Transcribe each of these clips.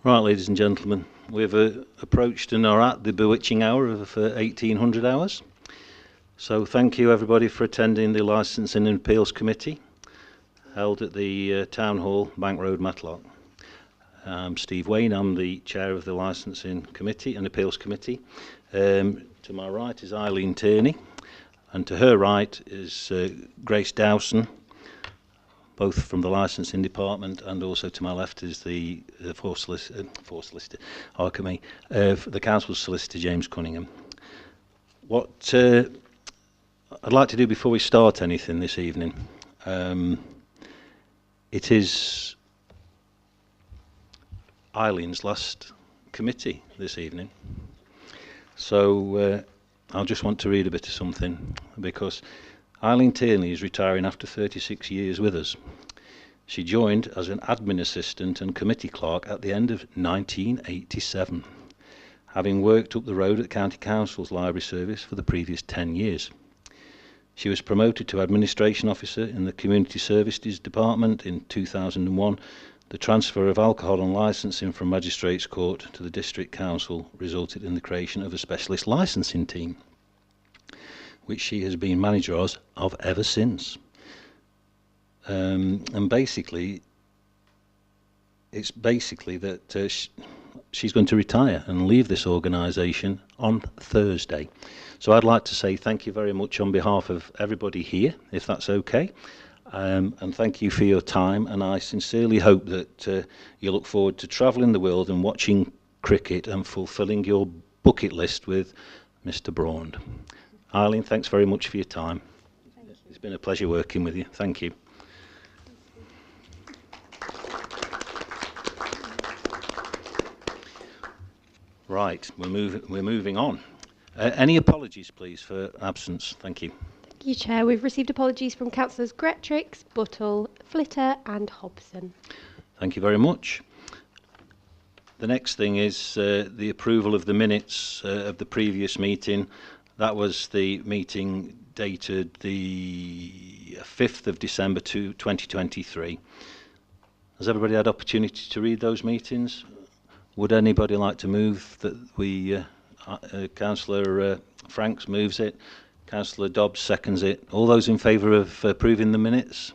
Right, ladies and gentlemen, we've approached and are at the bewitching hour of 1800 hours. So thank you everybody for attending the Licensing and Appeals Committee held at the Town Hall, Bank Road, Matlock. I'm Steve Wayne, I'm the Chair of the Licensing Committee and Appeals Committee. To my right is Eileen Tierney, and to her right is Grace Dowson, both from the licensing department, and also to my left is the the council's solicitor, James Cunningham. What I'd like to do before we start anything this evening, it is Eileen's last committee this evening, so I'll just want to read a bit of something, because Eileen Tierney is retiring after 36 years with us. She joined as an admin assistant and committee clerk at the end of 1987, having worked up the road at County Council's library service for the previous 10 years. She was promoted to administration officer in the Community Services Department in 2001. The transfer of alcohol and licensing from Magistrates Court to the District Council resulted in the creation of a specialist licensing team, which she has been manager of ever since. And basically, it's basically that she's going to retire and leave this organisation on Thursday. So I'd like to say thank you very much on behalf of everybody here, if that's okay. And thank you for your time, and I sincerely hope that you look forward to travelling the world and watching cricket and fulfilling your bucket list with Mr. Braund. Eileen, thanks very much for your time. It's been a pleasure working with you. Thank you. Right, we're moving on. Any apologies, please, for absence? Thank you. Thank you, Chair. We've received apologies from Councillors Gretrix, Buttle, Flitter and Hobson. Thank you very much. The next thing is the approval of the minutes of the previous meeting. That was the meeting dated the 5th of December 2023. Has everybody had opportunity to read those meetings? Would anybody like to move that we, Councillor Franks moves it, Councillor Dobbs seconds it. All those in favour of approving the minutes?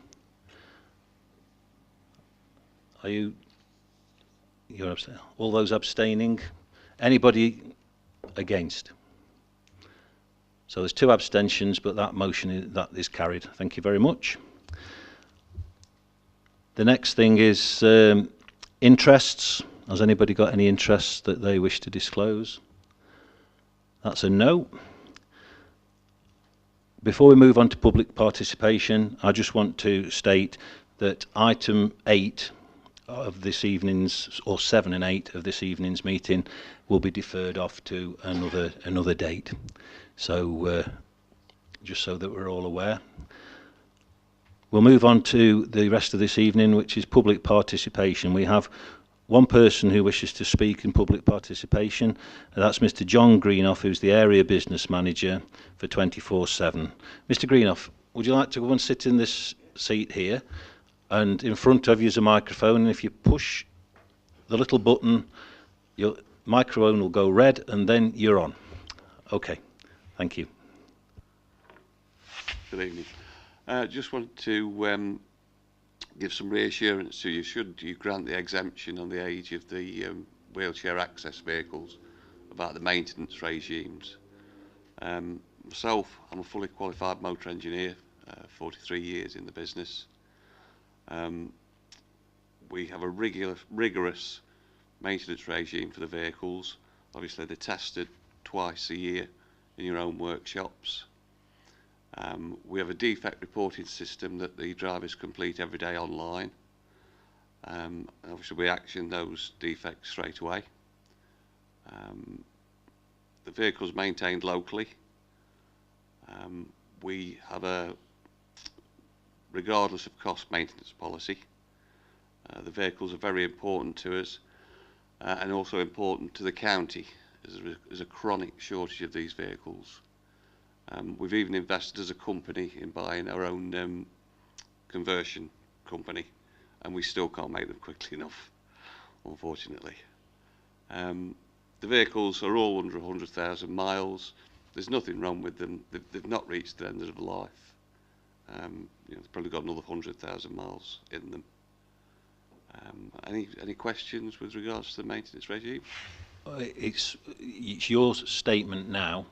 Are you? You're abstaining. All those abstaining? Anybody against? So there's 2 abstentions, but that motion that is carried. Thank you very much. The next thing is interests. Has anybody got any interests that they wish to disclose? That's a no. Before we move on to public participation, I just want to state that item 8 of this evening's, or 7 and 8 of this evening's meeting, will be deferred off to another date. So just so that we're all aware. We'll move on to the rest of this evening, which is public participation. We have one person who wishes to speak in public participation, and that's Mr. John Greenoff, who's the area business manager for 24/7. Mr. Greenoff, would you like to go and sit in this seat here? And in front of you is a microphone, and if you push the little button, your microphone will go red, and then you're on. Okay, thank you. Good evening. Just want to give some reassurance to you, should you grant the exemption on the age of the wheelchair access vehicles, about the maintenance regimes. Myself, I'm a fully qualified motor engineer, 43 years in the business. We have a rigorous maintenance regime for the vehicles. Obviously they're tested twice a year in your own workshops. We have a defect reporting system that the drivers complete every day online. Obviously we action those defects straight away. The vehicle is maintained locally. We have a regardless of cost maintenance policy. The vehicles are very important to us and also important to the county, as there's a chronic shortage of these vehicles. We've even invested as a company in buying our own conversion company, and we still can't make them quickly enough, unfortunately. The vehicles are all under 100,000 miles. There's nothing wrong with them. They've not reached the end of life. They've probably got another 100,000 miles in them. Any questions with regards to the maintenance regime? It's your statement now.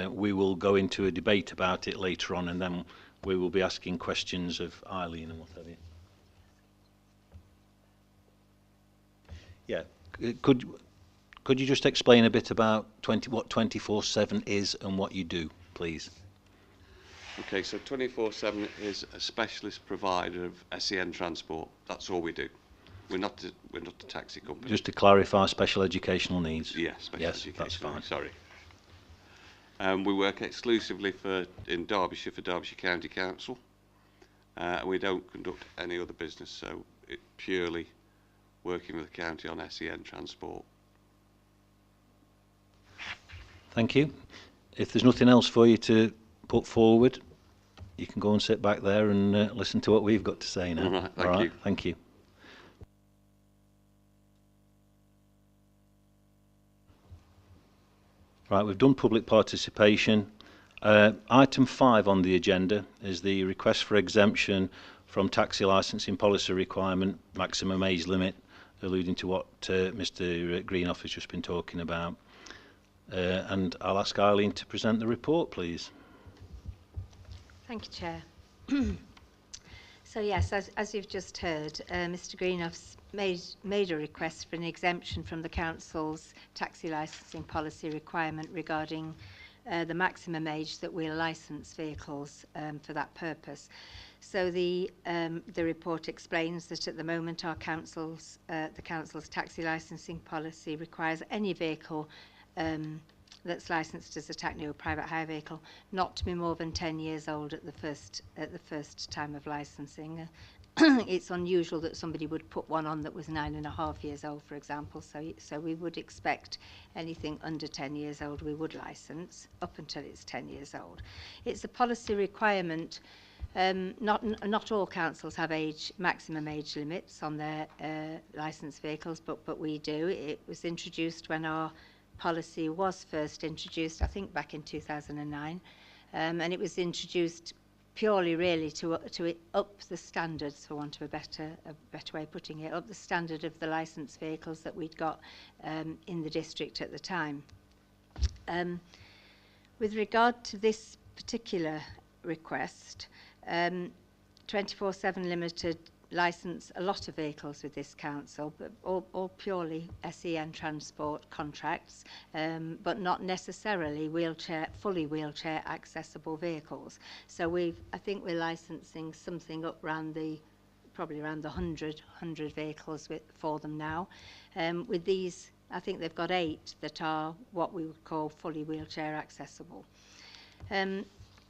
We will go into a debate about it later on, and then we will be asking questions of Eileen and what have you. Yeah, could you just explain a bit about what 24/7 is and what you do, please? Okay, so 24/7 is a specialist provider of SEN transport. That's all we do. We're not a taxi company. Just to clarify, special educational needs. Yeah, special education. That's fine. Sorry. We work exclusively in Derbyshire for Derbyshire County Council. We don't conduct any other business, so it's purely working with the county on SEN transport. Thank you. If there's nothing else for you to put forward, you can go and sit back there and listen to what we've got to say now. All right, thank you. Thank you. Right, we've done public participation. Item 5 on the agenda is the request for exemption from taxi licensing policy requirement maximum age limit, alluding to what Mr. Greenoff has just been talking about. And I'll ask Eileen to present the report, please. Thank you, Chair. So yes, as you've just heard, Mr. Greenoff's made a request for an exemption from the Council's taxi licensing policy requirement regarding the maximum age that we'll licence vehicles for that purpose. So the report explains that at the moment the Council's taxi licensing policy requires any vehicle that's licensed as a taxi or private hire vehicle not to be more than 10 years old at the first time of licensing. It's unusual that somebody would put one on that was 9.5 years old, for example. So we would expect anything under 10 years old we would license up until it's 10 years old. It's a policy requirement. Not all councils have maximum age limits on their licensed vehicles, but we do. It was introduced when our policy was first introduced, I think back in 2009, and it was introduced purely really to up the standards, for want of a better way of putting it, up the standard of the licensed vehicles that we'd got in the district at the time. With regard to this particular request, 24/7 Limited licence a lot of vehicles with this council, but all purely SEN transport contracts, but not necessarily fully wheelchair accessible vehicles. So I think we're licensing something up probably around the 100 vehicles for them now. With these, I think they've got 8 that are what we would call fully wheelchair accessible. In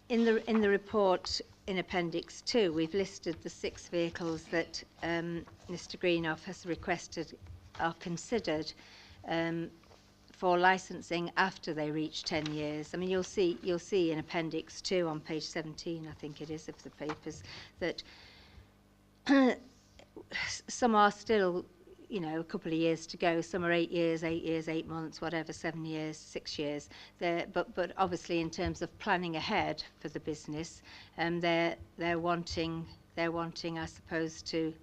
the report, in Appendix 2, we've listed the 6 vehicles that Mr. Greenoff has requested are considered for licensing after they reach 10 years. I mean, you'll see in Appendix 2 on page 17, I think it is, of the papers, that some are still, a couple of years to go. Some are 8 years, 8 months, whatever, 7 years, 6 years. But obviously, in terms of planning ahead for the business, they're wanting, I suppose, to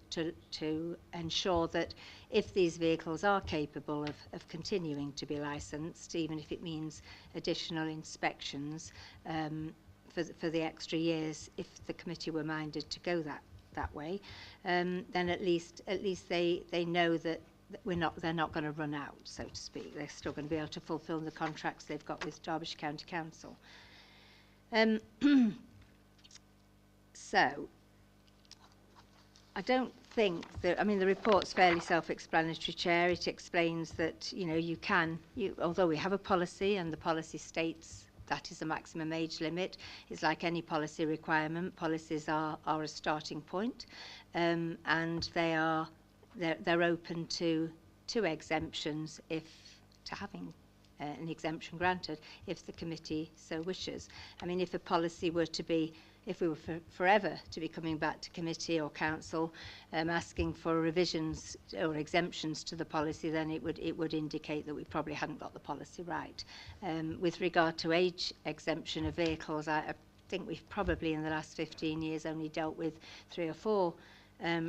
ensure that if these vehicles are capable of continuing to be licensed, even if it means additional inspections for the extra years, if the committee were minded to go that way, then at least they know that they're not going to run out, so to speak. They're still going to be able to fulfil the contracts they've got with Derbyshire County Council. So I don't think that, I mean, the report's fairly self-explanatory, Chair. It explains that, although we have a policy and the policy states that is a maximum age limit, it's like any policy requirement. Policies are a starting point, and they're open to exemptions to having an exemption granted if the committee so wishes. I mean, if a policy were to be if we were forever to be coming back to committee or council asking for revisions or exemptions to the policy, then it would indicate that we probably hadn't got the policy right. With regard to age exemption of vehicles, I think we've probably in the last 15 years only dealt with 3 or 4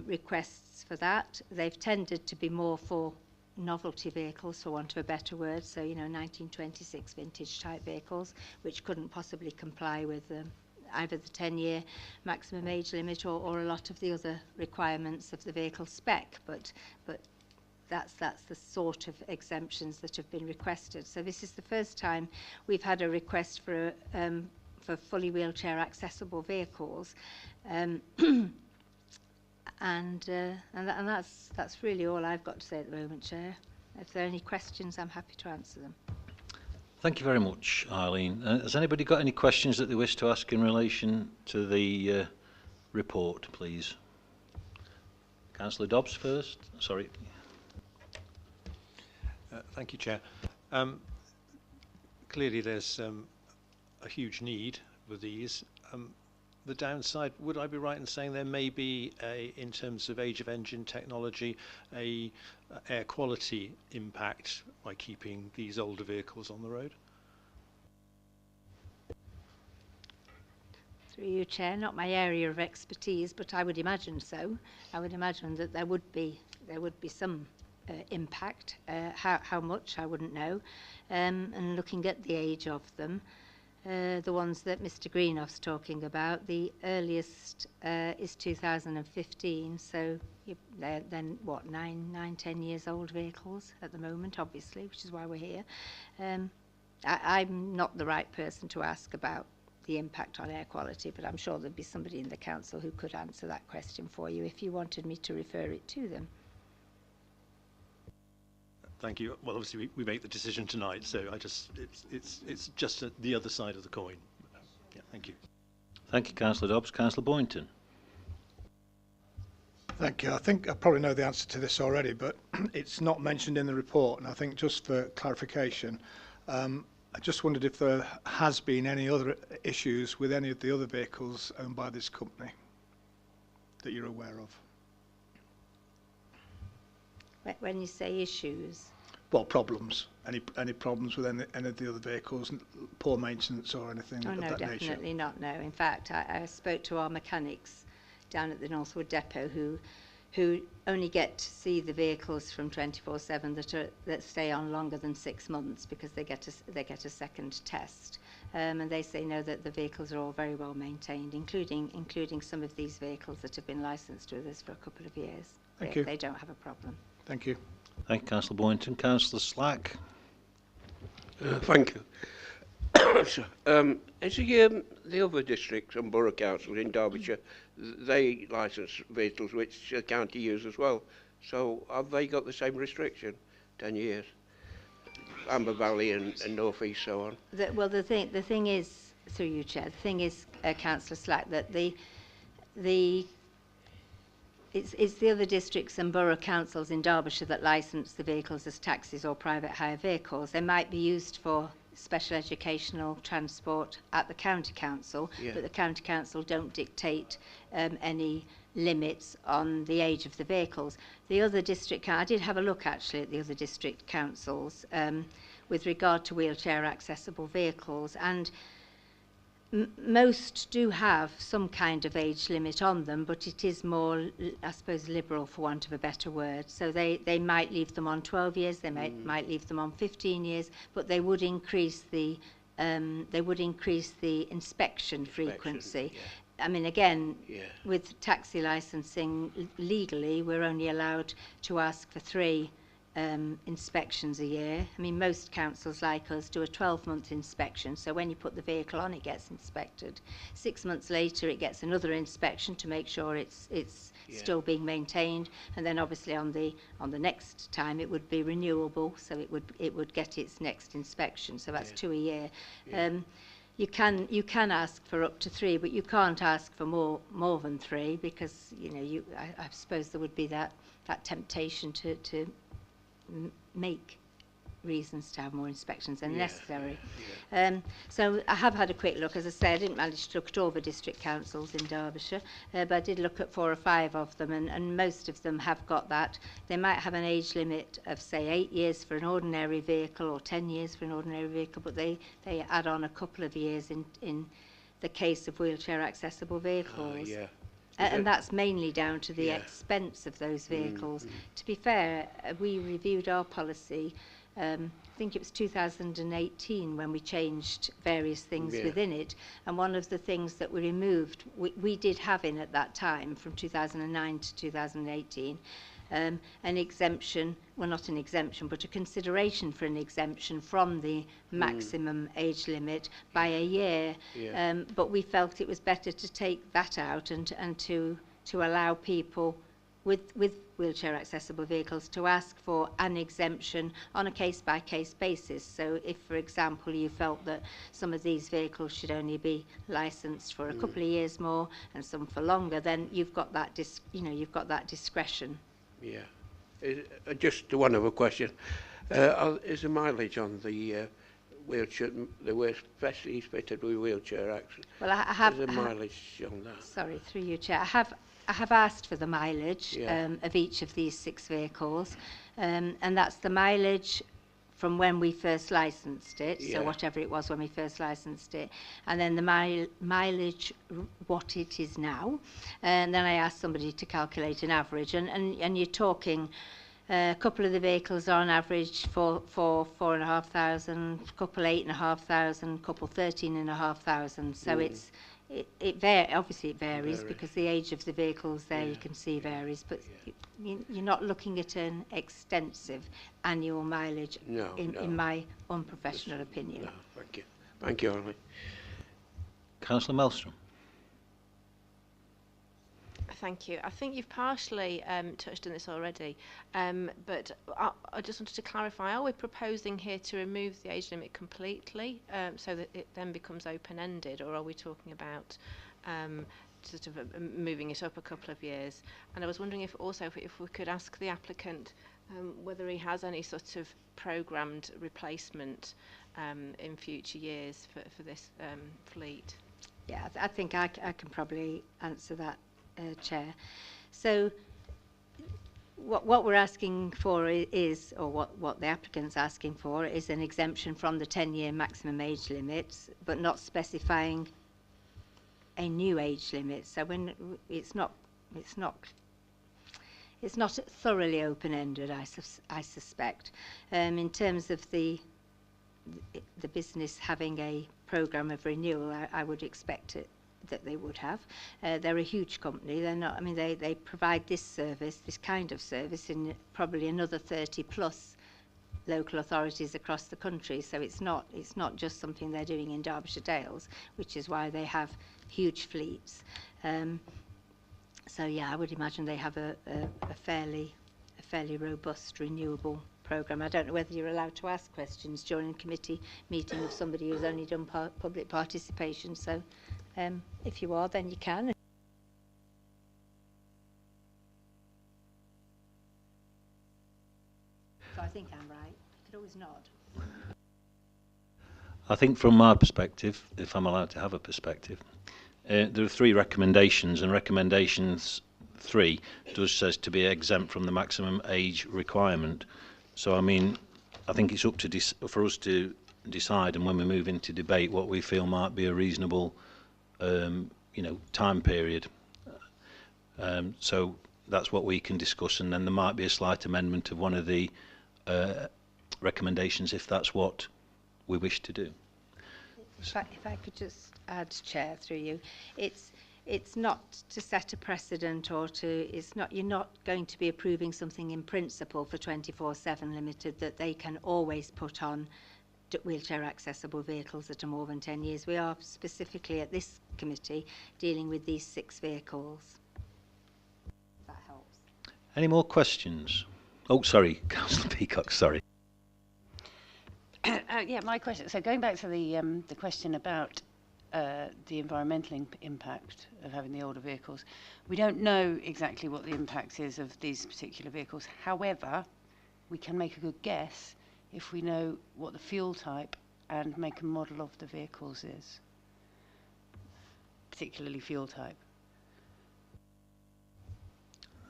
requests for that. They've tended to be more for novelty vehicles, for want of a better word, so 1926 vintage type vehicles, which couldn't possibly comply with either the 10-year maximum age limit or a lot of the other requirements of the vehicle spec, but that's the sort of exemptions that have been requested. So this is the first time we've had a request for fully wheelchair accessible vehicles, and that's really all I've got to say at the moment, Chair. If there are any questions, I'm happy to answer them. Thank you very much, Eileen. Has anybody got any questions that they wish to ask in relation to the report, please? Councillor Dobbs first. Sorry. Thank you, Chair. Clearly there's a huge need for these. The downside, would I be right in saying there may be, in terms of age of engine technology, a air quality impact by keeping these older vehicles on the road? Through you, Chair, not my area of expertise, but I would imagine so. I would imagine that there would be some impact. How much, I wouldn't know. And looking at the age of them, the ones that Mr. Greenoff's talking about, the earliest is 2015, so they're then, what, 10 years old vehicles at the moment, obviously, which is why we're here. I'm not the right person to ask about the impact on air quality, but I'm sure there'd be somebody in the council who could answer that question for you if you wanted me to refer it to them. Thank you. Well, obviously we make the decision tonight, so it's just the other side of the coin. Yeah, thank you. Thank you, Councillor Dobbs. Councillor Boynton. Thank you. I think I probably know the answer to this already, but it's not mentioned in the report, and I think just for clarification, I just wondered if there has been any other issues with any of the other vehicles owned by this company that you're aware of. When you say issues? Well, problems. Any problems with any of the other vehicles, poor maintenance or anything of that nature? No, definitely not, no. In fact, I spoke to our mechanics down at the Northwood Depot who only get to see the vehicles from 24/7 that stay on longer than 6 months because they get a second test. And they say no, that the vehicles are all very well maintained, including some of these vehicles that have been licensed with us for a couple of years. Thank you. They don't have a problem. Thank you. Thank you, Councillor Boynton. Councillor Slack. Thank you. So, as the other districts and borough councils in Derbyshire, they licence vehicles which the county use as well. So have they got the same restriction? 10 years. Amber Valley and North East, so on. Well, the thing is, through you, Chair, the thing is, Councillor Slack, that it's the other districts and borough councils in Derbyshire that licence the vehicles as taxis or private hire vehicles. They might be used for special educational transport at the county council, but the county council don't dictate any limits on the age of the vehicles. The other district, I did have a look actually at the other district councils with regard to wheelchair accessible vehicles, and most do have some kind of age limit on them, but it is more, I suppose, liberal for want of a better word. So they might leave them on 12 years, they might leave them on 15 years, but they would increase the inspection frequency. Yeah. I mean, again, with taxi licensing legally, we're only allowed to ask for 3 inspections a year. I mean, most councils like us do a 12-month inspection, so when you put the vehicle on, it gets inspected. 6 months later, it gets another inspection to make sure it's still being maintained, and then obviously on the next time it would be renewable, so it would get its next inspection. So that's 2 a year. You can ask for up to 3, but you can't ask for more than 3 because I suppose there would be that temptation to make reasons to have more inspections than necessary. So I have had a quick look. As I said, I didn't manage to look at all the district councils in Derbyshire, but I did look at 4 or 5 of them, and most of them have got that. They might have an age limit of, say, 8 years for an ordinary vehicle or 10 years for an ordinary vehicle, but they add on a couple of years in the case of wheelchair accessible vehicles. And that's mainly down to the expense of those vehicles. To be fair, we reviewed our policy, I think it was 2018 when we changed various things within it, and one of the things that we removed, we did have in at that time, from 2009 to 2018, an exemption, well, not an exemption, but a consideration for an exemption from the maximum age limit by a year. But we felt it was better to take that out and to allow people with wheelchair accessible vehicles to ask for an exemption on a case-by-case basis. So if, for example, you felt that some of these vehicles should only be licensed for a couple of years more and some for longer, then you've got that you've got that discretion. Just one other question. Is the mileage on the wheelchair, the specialties fitted with wheelchair access? Well, I have. Is the mileage on that? Sorry, through you, Chair. I have asked for the mileage of each of these 6 vehicles, and that's the mileage from when we first licensed it, so whatever it was when we first licensed it, and then the mileage what it is now, and then I asked somebody to calculate an average, and you're talking a couple of the vehicles are on average for 4,500, a couple 8,500, a couple 13,500, so obviously it varies because the age of the vehicles there you can see varies, but you're not looking at an extensive annual mileage in my unprofessional opinion. No, thank you. Thank you, Arlie. Councillor Maelstrom. Thank you. I think you've partially touched on this already, but I just wanted to clarify, are we proposing here to remove the age limit completely so that it then becomes open-ended, or are we talking about sort of moving it up a couple of years? And I was wondering if we could ask the applicant whether he has any sort of programmed replacement in future years for this fleet. Yeah, I think I can probably answer that, Chair. So what we're asking for is, or what the applicant's asking for, is an exemption from the 10-year maximum age limits, but not specifying a new age limit. So when it's not thoroughly open-ended, I suspect. In terms of the business having a programme of renewal, I would expect that they would have. They're a huge company. They're not. I mean, they provide this service, this kind of service, in probably another 30 plus local authorities across the country. So it's not just something they're doing in Derbyshire Dales, which is why they have huge fleets. So yeah, I would imagine they have a fairly robust renewable programme. I don't know whether you're allowed to ask questions during a committee meeting of somebody who's only done public participation. So if you are, then you can. So I think I'm right. You could always nod. I think from my perspective, if I'm allowed to have a perspective, there are 3 recommendations, and recommendations 3 does says to be exempt from the maximum age requirement. So I mean, I think it's up to for us to decide, and when we move into debate, what we feel might be a reasonable time period. So that's what we can discuss, and then there might be a slight amendment of one of the recommendations if that's what we wish to do. If I could just add, Chair, through you, it's not to set a precedent or you're not going to be approving something in principle for 24/7 Limited that they can always put on wheelchair accessible vehicles that are more than 10 years. We are specifically at this committee dealing with these 6 vehicles. If that helps. Any more questions? Oh, sorry, Councillor Peacock, sorry. Yeah, my question. So going back to the question about the environmental impact of having the older vehicles, we don't know exactly what the impact is of these particular vehicles. However, we can make a good guess if we know what the fuel type and make and model of the vehicles is, particularly fuel type.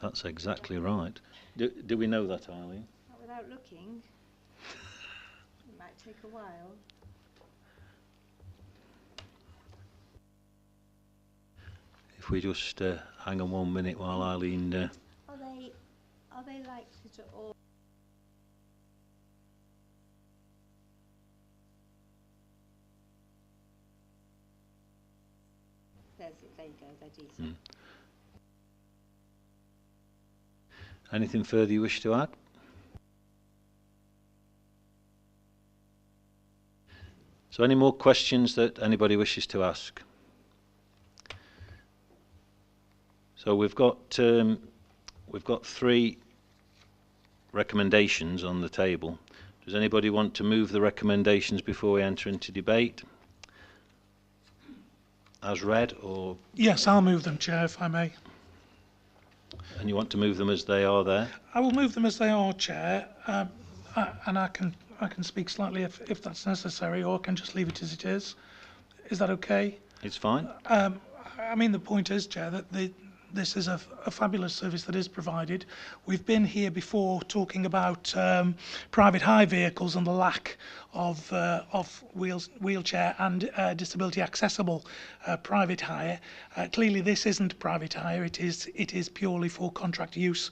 That's exactly right. Do we know that, Eileen? Not without looking. It might take a while. If we just hang on 1 minute while Eileen... Are they likely to all... There you go, they're decent. Anything further you wish to add? So any more questions that anybody wishes to ask? So we've got 3 recommendations on the table. Does anybody want to move the recommendations before we enter into debate? As read, or... Yes, I'll move them, Chair, if I may. And you want to move them as they are there? I will move them as they are, Chair, and I can speak slightly if that's necessary, or I can just leave it as it is. Is that okay? It's fine. I mean, the point is, Chair, that this is a fabulous service that is provided. We've been here before talking about private hire vehicles and the lack of wheelchair and disability accessible private hire. Clearly, this isn't private hire. It is purely for contract use,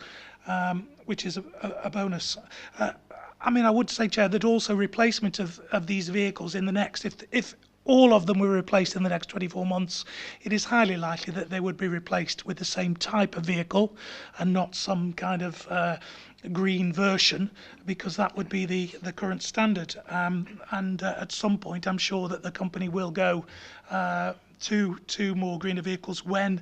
which is a bonus. I mean, I would say, Chair, that also replacement of these vehicles in the next, if all of them were replaced in the next 24 months, it is highly likely that they would be replaced with the same type of vehicle and not some kind of green version, because that would be the current standard. And at some point, I'm sure that the company will go to more greener vehicles when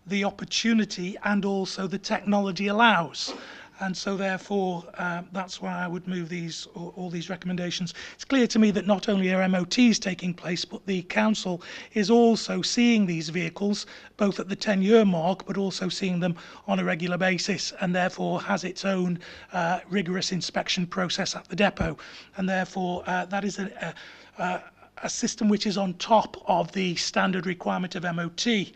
the opportunity and also the technology allows. And so therefore, that's why I would move all these recommendations. It's clear to me that not only are MOTs taking place, but the council is also seeing these vehicles, both at the 10-year mark, but also seeing them on a regular basis, and therefore has its own rigorous inspection process at the depot. And therefore, that is a system which is on top of the standard requirement of MOT.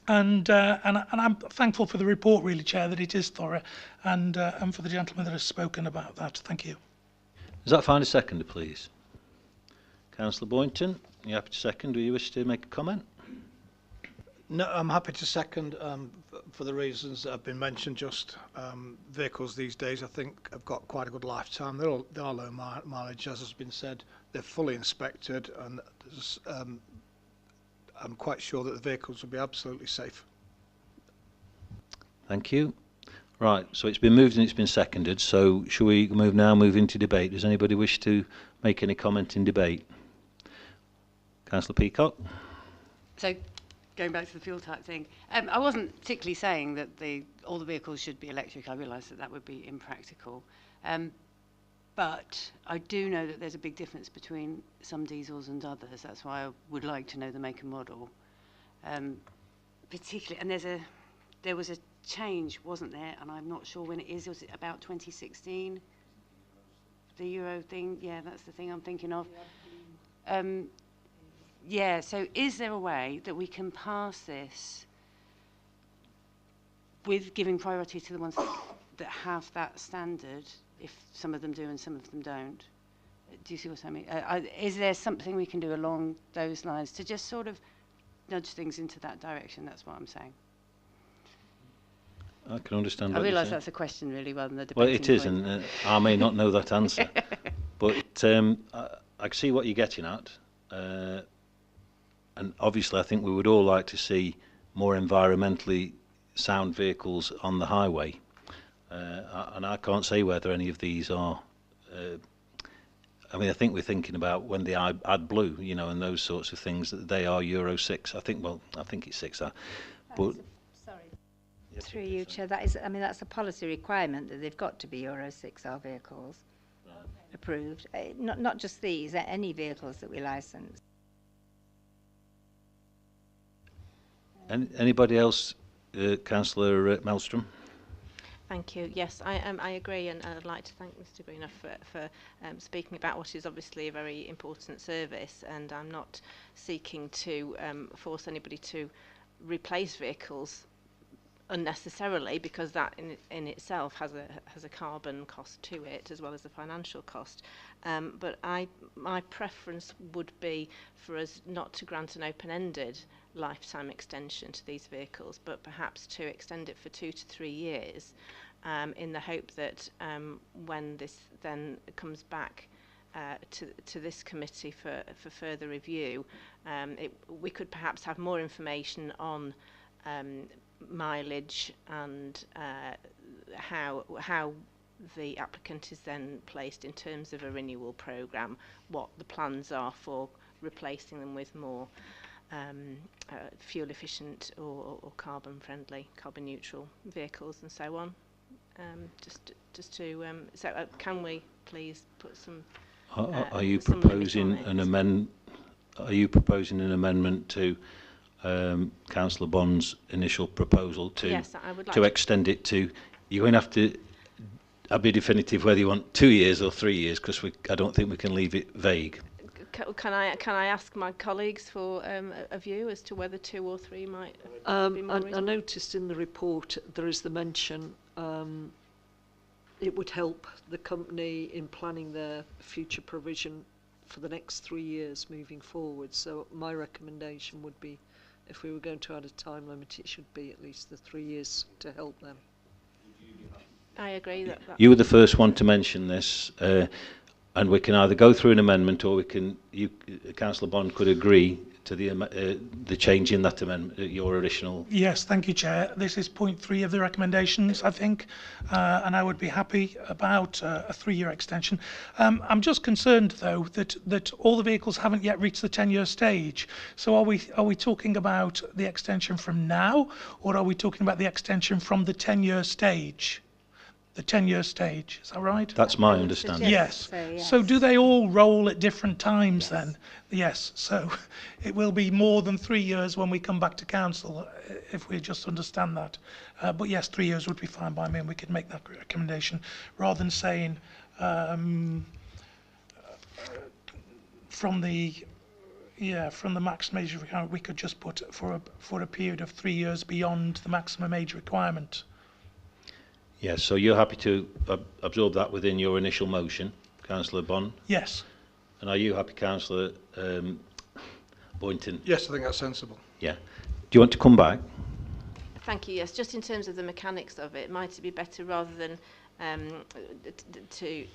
And I'm thankful for the report, really, Chair, that it is thorough, and for the gentleman that has spoken about that. Thank you. Does that find a seconder, please? Councillor Boynton, are you happy to second? Do you wish to make a comment? No, I'm happy to second for the reasons that have been mentioned. Just vehicles these days, I think, have got quite a good lifetime. They are low mileage, as has been said. They're fully inspected, and there's, I'm quite sure that the vehicles will be absolutely safe. Thank you. Right, so it's been moved and it's been seconded. So shall we move into debate? Does anybody wish to make any comment in debate? Councillor Peacock? So, going back to the fuel type thing, I wasn't particularly saying that all the vehicles should be electric. I realise that would be impractical. But I do know that there's a big difference between some diesels and others. That's why I would like to know the make and model. Particularly, and there was a change, wasn't there? And I'm not sure when it is. Was it about 2016? The Euro thing? Yeah, that's the thing I'm thinking of. Yeah, so is there a way that we can pass this with giving priority to the ones that have that standard, if some of them do and some of them don't? Do you see what I mean? Is there something we can do along those lines to just sort of nudge things into that direction? That's what I'm saying. I can understand. I realise that's a question, really, rather than a debate. Well, it is, and I may not know that answer, but I can see what you're getting at, and obviously, I think we would all like to see more environmentally sound vehicles on the highway. And I can't say whether any of these are. I mean, I think we're thinking about when the AdBlue, you know, and those sorts of things, that they are Euro 6. I think it's 6. But through you, Chair, that is, I mean, that's a policy requirement that they've got to be Euro 6R vehicles approved. Not just these, any vehicles that we licence. Anybody else, Councillor Maelstrom? Thank you. Yes, I agree, and I'd like to thank Mr. Greenough for speaking about what is obviously a very important service, and I'm not seeking to force anybody to replace vehicles unnecessarily, because that in itself has a carbon cost to it as well as a financial cost. But my preference would be for us not to grant an open-ended lifetime extension to these vehicles, but perhaps to extend it for 2 to 3 years, in the hope that when this then comes back to this committee for further review, we could perhaps have more information on mileage and how the applicant is then placed in terms of a renewal programme, what the plans are for replacing them with more fuel efficient or carbon friendly, carbon neutral vehicles and so on. Can we please put some are you some limit proposing on it? Are you proposing an amendment to Councillor Bond's initial proposal to Yes, I would like to extend it to? You're going to have to be definitive whether you want 2 years or 3 years, because I don't think we can leave it vague. Can I ask my colleagues for a view as to whether 2 or 3 might be more I reasonable? noticed in the report there is the mention it would help the company in planning their future provision for the next 3 years moving forward. So my recommendation would be, if we were going to add a time limit, it should be at least the 3 years to help them. I agree that You were the first one to mention this, and we can either go through an amendment, or Councillor Bond could agree to the change in that amendment, your original. Yes, thank you, Chair. This is point 3 of the recommendations, I think, and I would be happy about a 3-year extension. I'm just concerned, though, that all the vehicles haven't yet reached the 10-year stage. So are we talking about the extension from now, or are we talking about the extension from the 10-year stage? The 10-year stage, is that right? That's my understanding. Yes. Yes. So do they all roll at different times then? Yes. So it will be more than 3 years when we come back to council, if we just understand that. But yes, 3 years would be fine by me, and we could make that recommendation rather than saying from the maximum age requirement, we could just put for a period of 3 years beyond the maximum age requirement. Yes, so you're happy to absorb that within your initial motion, Councillor Bond? Yes. And are you happy, Councillor Boynton? Yes, I think that's sensible. Yeah. Do you want to come back? Thank you. Yes, just in terms of the mechanics of it, might it be better rather than to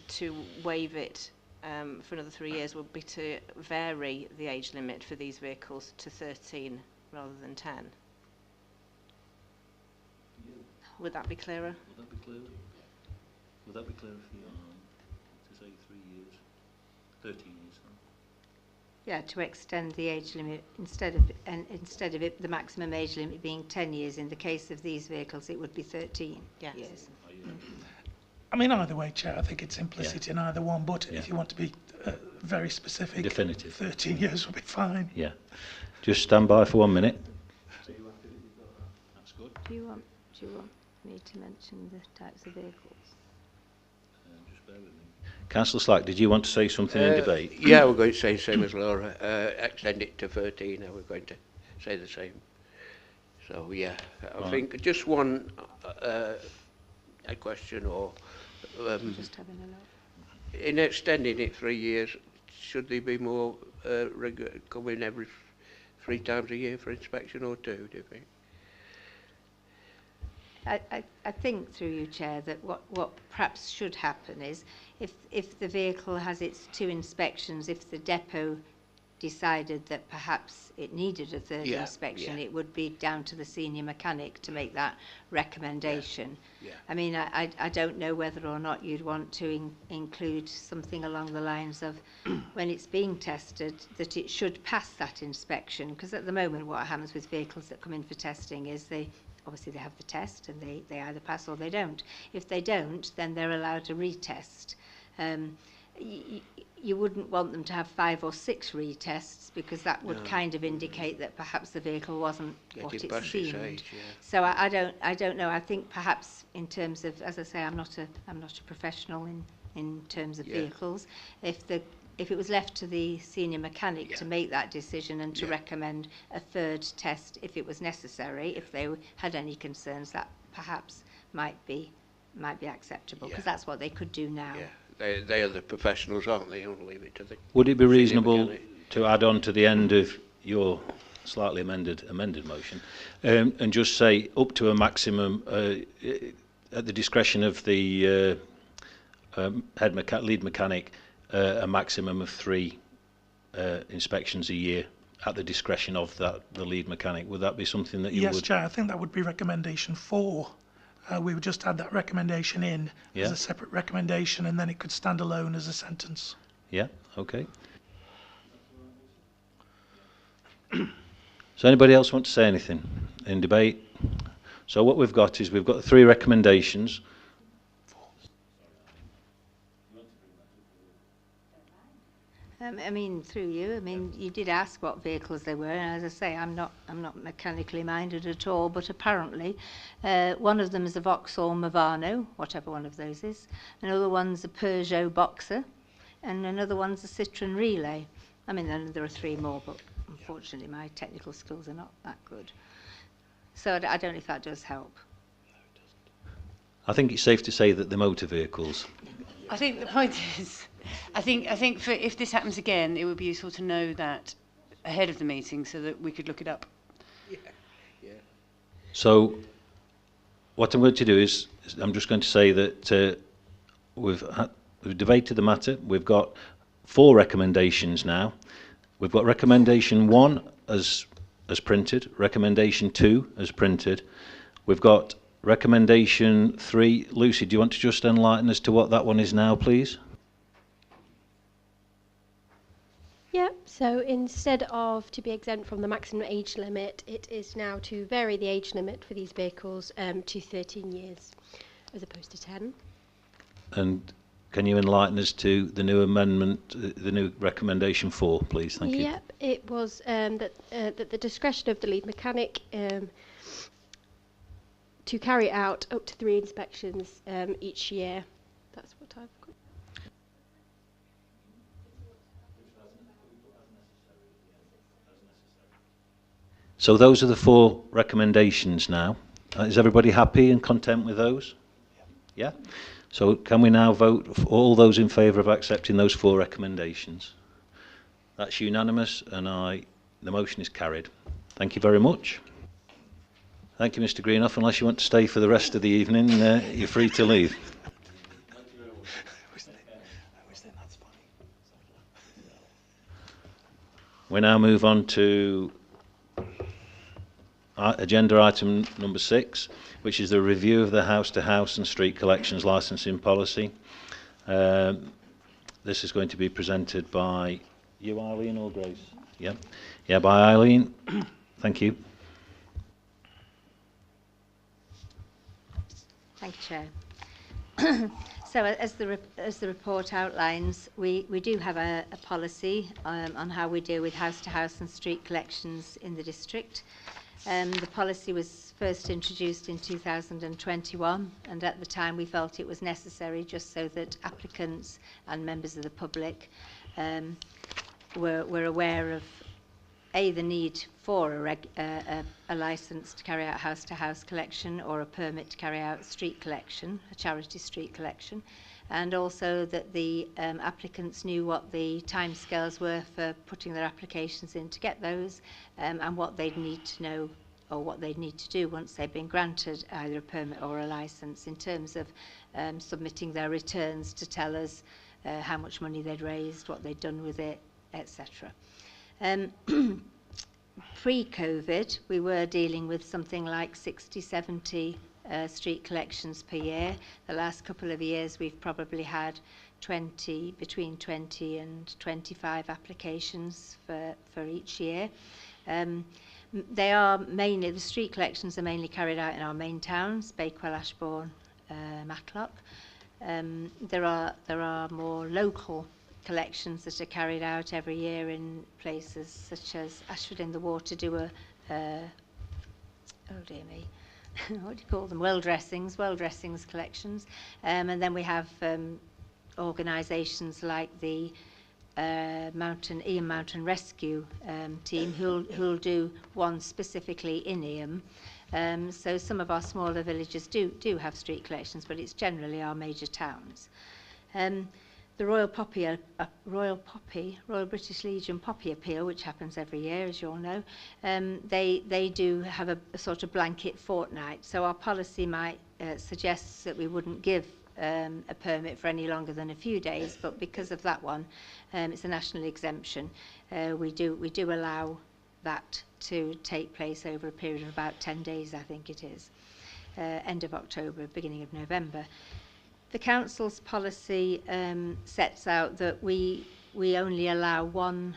waive it for another 3 years, would be to vary the age limit for these vehicles to 13 rather than 10? Would that be clearer? Would that be clearer? Would that be clearer for you to say 3 years, 13 years? Yeah, to extend the age limit instead of it, the maximum age limit being 10 years. In the case of these vehicles, it would be 13 Yes. years. I mean, either way, Chair, I think it's implicit in either one, but if you want to be very specific, Definitive. 13 years would be fine. Yeah. Just stand by for 1 minute. That's good. Do you want me to mention the types of vehicles? Just bear with me. Councillor Slack, did you want to say something in debate? Yeah, we're going to say the same as Laura. Extend it to 13, and we're going to say the same. So, yeah, I think just one a question, or Just having a look. in extending it 3 years, should there be more coming every 3 times a year for inspection, or 2, do you think? I think, through you, Chair, that what perhaps should happen is if the vehicle has its 2 inspections, if the depot decided that perhaps it needed a 3rd inspection, it would be down to the senior mechanic to make that recommendation. Yeah. I mean, I don't know whether or not you'd want to include something along the lines of when it's being tested that it should pass that inspection, because at the moment what happens with vehicles that come in for testing is obviously they have the test and they either pass or they don't. If they don't, then they're allowed to retest. you wouldn't want them to have 5 or 6 retests, because that would kind of indicate that perhaps the vehicle wasn't what it seemed. Age, yeah. So I don't know. I think perhaps in terms of, as I say, I'm not a professional in terms of vehicles. If it was left to the senior mechanic to make that decision and to recommend a 3rd test if it was necessary, if they had any concerns, that perhaps might be acceptable, because that's what they could do now. Yeah. They are the professionals, aren't they? I'll leave it to the... Would it be reasonable to add on to the end of your slightly amended motion, and just say up to a maximum, at the discretion of the lead mechanic, a maximum of 3 inspections a year at the discretion of the lead mechanic? Would that be something that you would... Yes, Chair, I think that would be recommendation 4. We would just add that recommendation in as a separate recommendation, and then it could stand alone as a sentence. Yeah, okay. So anybody else want to say anything in debate? So what we've got is we've got 3 recommendations. I mean, through you, I mean, you did ask what vehicles they were, and as I say, I'm not mechanically minded at all, but apparently one of them is a Vauxhall Movano, whatever one of those is, another one's a Peugeot Boxer, and another one's a Citroen Relay. I mean, then there are 3 more, but unfortunately my technical skills are not that good. So I don't know if that does help. I think it's safe to say that the motor vehicles... I think the point is, I think for if this happens again, it would be useful to know that ahead of the meeting so that we could look it up. Yeah. So what I'm going to do is I'm just going to say that we've debated the matter. We've got 4 recommendations now. We've got recommendation 1 as printed, recommendation 2 as printed. We've got recommendation 3. Lucy, do you want to just enlighten as to what that one is now, please? Yeah, so instead of to be exempt from the maximum age limit, it is now to vary the age limit for these vehicles to 13 years as opposed to 10. And can you enlighten us to the new amendment, the new recommendation 4, please? Thank you. Yep, it was that the discretion of the lead mechanic to carry out up to 3 inspections each year. That's what I've got. So those are the 4 recommendations now. Is everybody happy and content with those? Yeah? So can we now vote for all those in favour of accepting those 4 recommendations? That's unanimous, and the motion is carried. Thank you very much. Thank you, Mr. Greenough. Unless you want to stay for the rest of the evening, you're free to leave. We now move on to agenda item number 6, which is the review of the house-to-house and street collections licensing policy. This is going to be presented by you, Eileen, or Grace? Yeah, by Eileen. Thank you. Thank you, Chair. So as the report outlines, we do have a policy on how we deal with house-to-house and street collections in the district. The policy was first introduced in 2021, and at the time we felt it was necessary just so that applicants and members of the public were aware of the need for a licence to carry out house-to-house collection or a permit to carry out street collection, a charity street collection, and also that the applicants knew what the timescales were for putting their applications in to get those, and what they'd need to know or what they'd need to do once they've been granted either a permit or a licence in terms of submitting their returns to tell us how much money they'd raised, what they'd done with it, etc. Pre-COVID, we were dealing with something like 60, 70 street collections per year. The last couple of years, we've probably had between 20 and 25 applications for each year. The street collections are mainly carried out in our main towns, Bakewell, Ashbourne, Matlock. There are more local collections that are carried out every year in places such as Ashford-in-the-Water do a oh dear me, what do you call them? Well dressings collections, and then we have organisations like the Ian Mountain Rescue team who'll do one specifically in Ian. So some of our smaller villages do have street collections, but it's generally our major towns. The Royal British Legion Poppy Appeal, which happens every year, as you all know, they do have a sort of blanket fortnight. So our policy might suggest that we wouldn't give a permit for any longer than a few days, but because of that one, it's a national exemption. We do allow that to take place over a period of about 10 days, I think it is, end of October, beginning of November. The council's policy sets out that we only allow one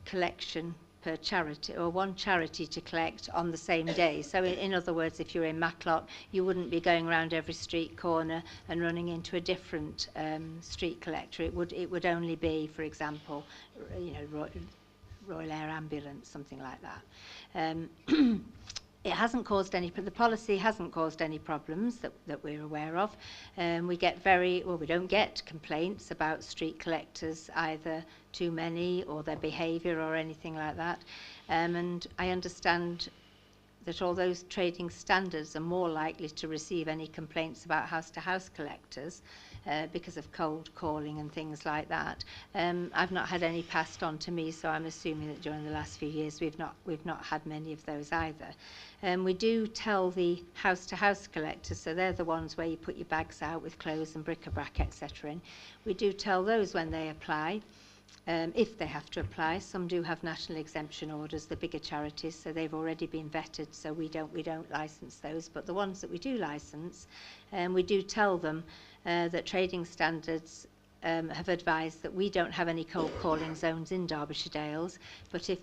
collection per charity, or one charity to collect on the same day. So in other words, if you're in Matlock, you wouldn't be going around every street corner and running into a different street collector. It would only be, for example, you know, Royal Air Ambulance, something like that. It hasn't caused any, the policy hasn't caused any problems that we're aware of. We don't get complaints about street collectors, either too many or their behaviour or anything like that. And I understand that although trading standards are more likely to receive any complaints about house-to-house collectors because of cold calling and things like that, I've not had any passed on to me, so I'm assuming that during the last few years we've not had many of those either. We do tell the house-to-house collectors, so they're the ones where you put your bags out with clothes and bric-a-brac, etc. in. We do tell those when they apply, if they have to apply. Some do have national exemption orders, the bigger charities, so they've already been vetted, so we don't license those. But the ones that we do license, we do tell them that trading standards have advised that we don't have any cold calling zones in Derbyshire Dales, but if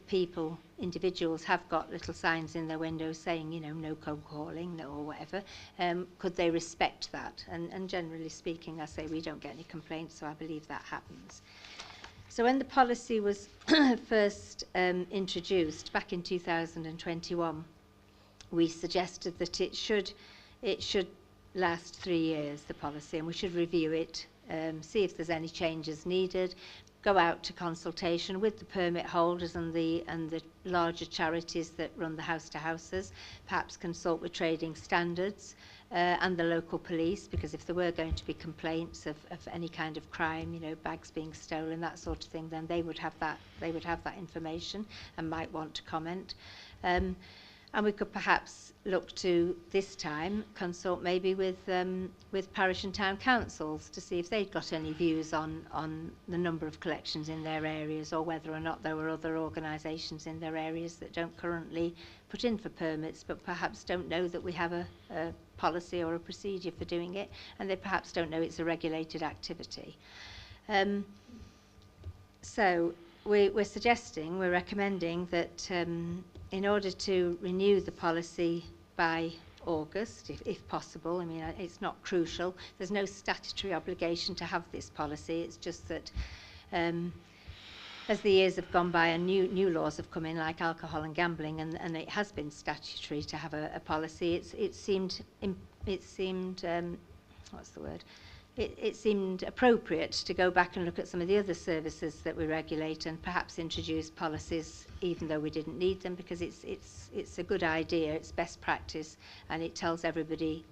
individuals have got little signs in their windows saying, you know, no cold calling, no, or whatever, could they respect that? And generally speaking, I say we don't get any complaints, so I believe that happens. So when the policy was first introduced back in 2021, we suggested that it should last 3 years, the policy, and we should review it, see if there's any changes needed, go out to consultation with the permit holders and the larger charities that run the house-to-houses, perhaps consult with trading standards and the local police, because if there were going to be complaints of any kind of crime, you know, bags being stolen, that sort of thing, then they would have that information and might want to comment. And we could perhaps look to, this time, consult maybe with parish and town councils to see if they'd got any views on the number of collections in their areas, or whether or not there were other organisations in their areas that don't currently put in for permits, but perhaps don't know that we have a policy or a procedure for doing it, and they perhaps don't know it's a regulated activity. So we're recommending that in order to renew the policy by August, if possible. I mean, it's not crucial. There's no statutory obligation to have this policy. It's just that as the years have gone by and new laws have come in, like alcohol and gambling, and it has been statutory to have a policy, it seemed what's the word? It seemed appropriate to go back and look at some of the other services that we regulate and perhaps introduce policies even though we didn't need them, because it's a good idea, it's best practice, and it tells everybody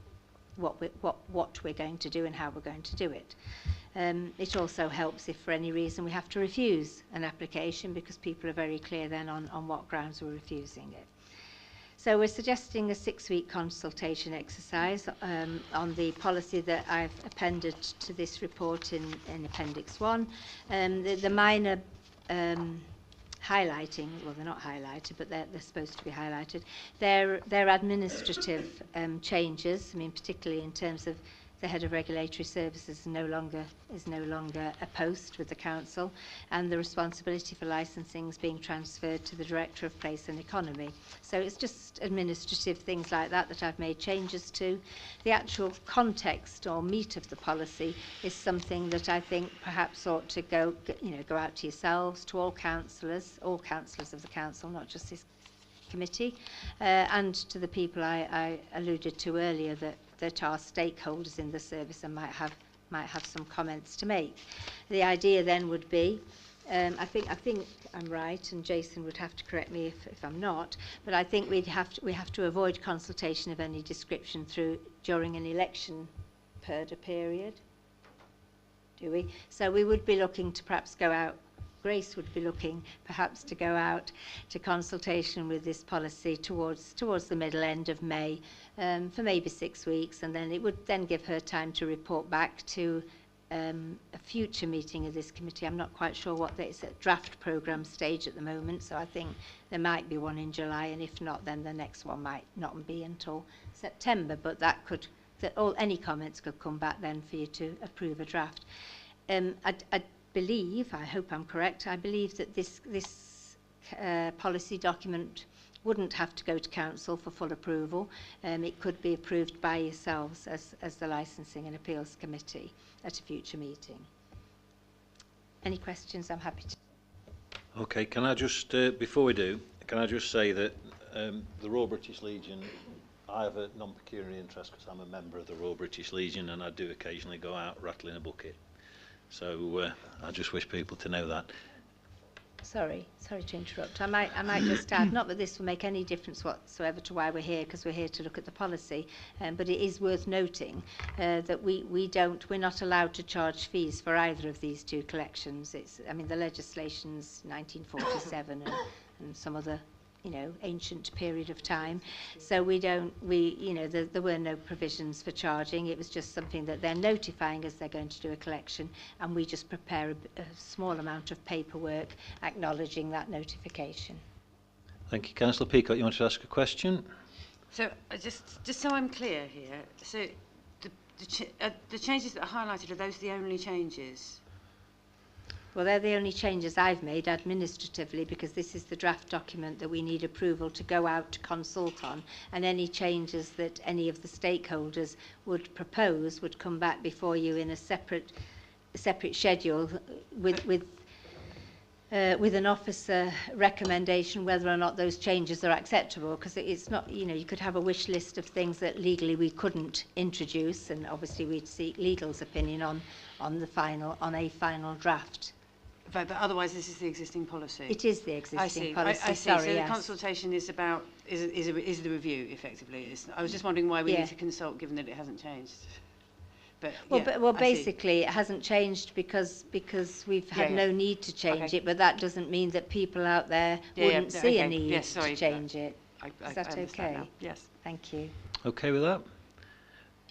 what we're going to do and how we're going to do it. It also helps if for any reason we have to refuse an application, because people are very clear then on what grounds we're refusing it. So we're suggesting a 6-week consultation exercise on the policy that I've appended to this report in Appendix 1. The minor highlighting, well, they're not highlighted, but they're supposed to be highlighted. They're administrative changes, I mean, particularly in terms of the head of regulatory services is no longer a post with the council, and the responsibility for licensing is being transferred to the director of place and economy. So it's just administrative things like that that I've made changes to. The actual context or meat of the policy is something that I think perhaps ought to go out to yourselves, to all councillors of the council, not just this committee, and to the people I alluded to earlier that are stakeholders in the service and might have some comments to make. The idea then would be, I think I'm right, and Jason would have to correct me if I'm not, but I think we have to avoid consultation of any description during an election period. Do we? So we would be looking to perhaps go out. Grace would be looking perhaps to go out to consultation with this policy towards the middle end of May, for maybe 6 weeks, and then it would then give her time to report back to a future meeting of this committee. I'm not quite sure what it's at draft programme stage at the moment, so I think there might be one in July, and if not, then the next one might not be until September, but any comments could come back then for you to approve a draft. I hope I'm correct, I believe that this policy document wouldn't have to go to council for full approval. It could be approved by yourselves as the Licensing and Appeals Committee at a future meeting. Any questions? I'm happy to. Okay, can I just, before we do, can I just say that the Royal British Legion, I have a non-pecuniary interest because I'm a member of the Royal British Legion, and I do occasionally go out rattling a bucket. So I just wish people to know that. Sorry to interrupt. I might just add, not that this will make any difference whatsoever to why we're here, because we're here to look at the policy, but it is worth noting that we're not allowed to charge fees for either of these two collections. The legislation's 1947 and some other ancient period of time. So there were no provisions for charging. It was just something that they're notifying us they're going to do a collection, and we just prepare a small amount of paperwork acknowledging that notification. Thank you. Councillor Peacock, you want to ask a question? So just so I'm clear here, so the changes that are highlighted, are those the only changes? Well, they're the only changes I've made administratively, because this is the draft document that we need approval to go out to consult on, and any changes that any of the stakeholders would propose would come back before you in a separate schedule with an officer recommendation whether or not those changes are acceptable, because it's not, you could have a wish list of things that legally we couldn't introduce, and obviously we'd seek legal's opinion on a final draft. But otherwise, this is the existing policy. It is the existing policy. I see. Sorry, so yes. The consultation is the review, effectively. I was just wondering why we need to consult, given that it hasn't changed. But basically, it hasn't changed because we've had no need to change it. But that doesn't mean that people out there wouldn't see a need to change it. Is that okay? Now. Yes. Thank you. Okay with that,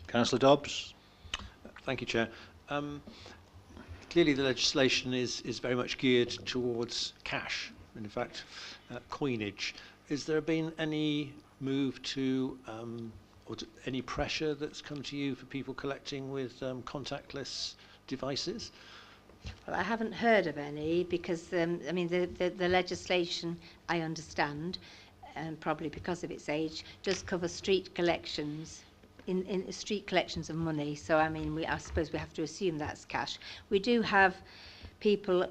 Councillor Dobbs. Thank you, Chair. Clearly the legislation is very much geared towards cash, and in fact coinage. Has there been any move to any pressure that's come to you for people collecting with contactless devices? Well, I haven't heard of any, because the legislation, I understand, and probably because of its age, does cover street collections. In street collections of money, so I suppose we have to assume that's cash. We do have people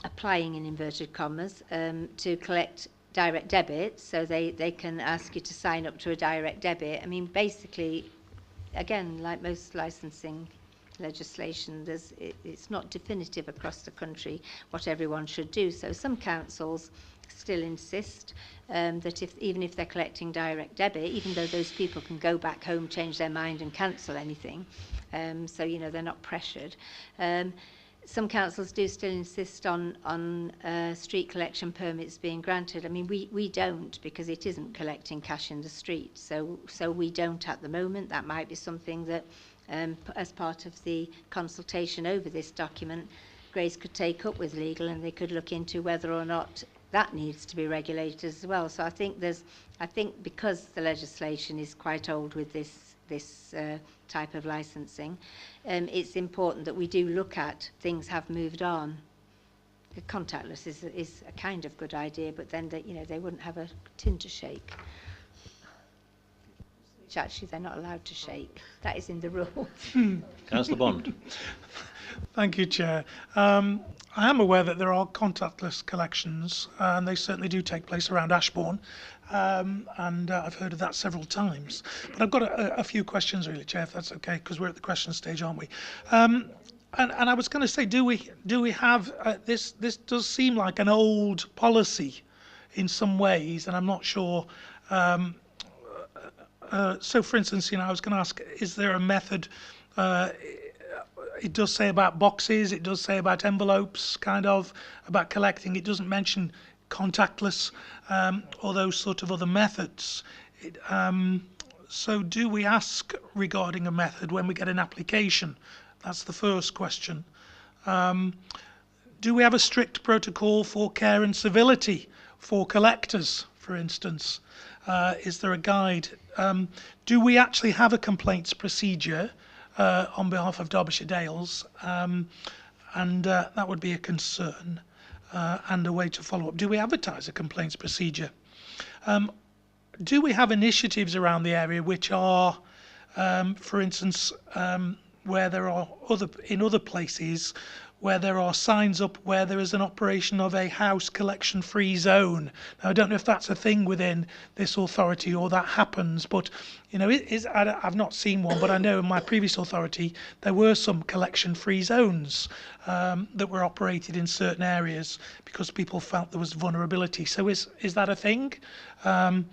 applying, in inverted commas, to collect direct debit, so they can ask you to sign up to a direct debit. Basically, again, like most licensing legislation, it's not definitive across the country what everyone should do. So some councils still insist that even if they're collecting direct debit, even though those people can go back home, change their mind and cancel anything, so they're not pressured. Some councils do still insist on street collection permits being granted. We don't, because it isn't collecting cash in the street, so we don't at the moment. That might be something that as part of the consultation over this document, Grace could take up with legal, and they could look into whether or not that needs to be regulated as well. So I think because the legislation is quite old with this this type of licensing, it's important that we do look at things have moved on. The contactless is a kind of good idea, but then they wouldn't have a tin to shake. Which actually they're not allowed to shake. That is in the rules. Councillor Bond. Thank you, Chair. I am aware that there are contactless collections, and they certainly do take place around Ashbourne, and I've heard of that several times. But I've got a few questions, really, Chair, if that's okay, because we're at the question stage, aren't we? And I was going to say, do we have this? This does seem like an old policy in some ways, and I'm not sure. So, for instance, I was going to ask, is there a method? It does say about boxes, it does say about envelopes, kind of about collecting. It doesn't mention contactless or those sort of other methods. So do we ask regarding a method when we get an application? That's the first question. Do we have a strict protocol for care and civility for collectors, for instance? Is there a guide? Do we actually have a complaints procedure on behalf of Derbyshire Dales, and that would be a concern and a way to follow up. Do we advertise a complaints procedure? Do we have initiatives around the area which are, for instance, where there are in other places where there are signs up where there is an operation of a house collection free zone? Now, I don't know if that's a thing within this authority or that happens, but I've not seen one, but I know in my previous authority there were some collection free zones that were operated in certain areas because people felt there was vulnerability. So is that a thing? I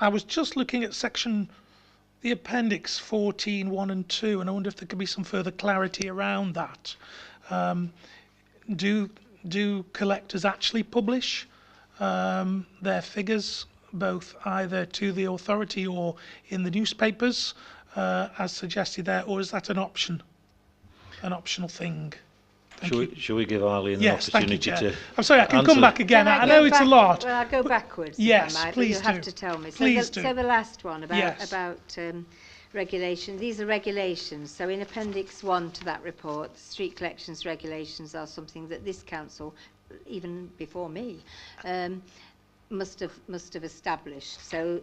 was just looking at the appendix 14, 1 and 2, and I wonder if there could be some further clarity around that. Do collectors actually publish their figures, both either to the authority or in the newspapers, as suggested there, or is that an optional thing? Shall we give Arlene an Yes, thank you, opportunity Chair. to I'm sorry, I can come back again. I know it's a lot. Well, I'll go backwards. Yes, if I might, please but you'll do. have to tell me. Please do. So the last one about Yes. regulation. These are regulations. So in Appendix 1 to that report, street collections regulations are something that this council, even before me, must have established. So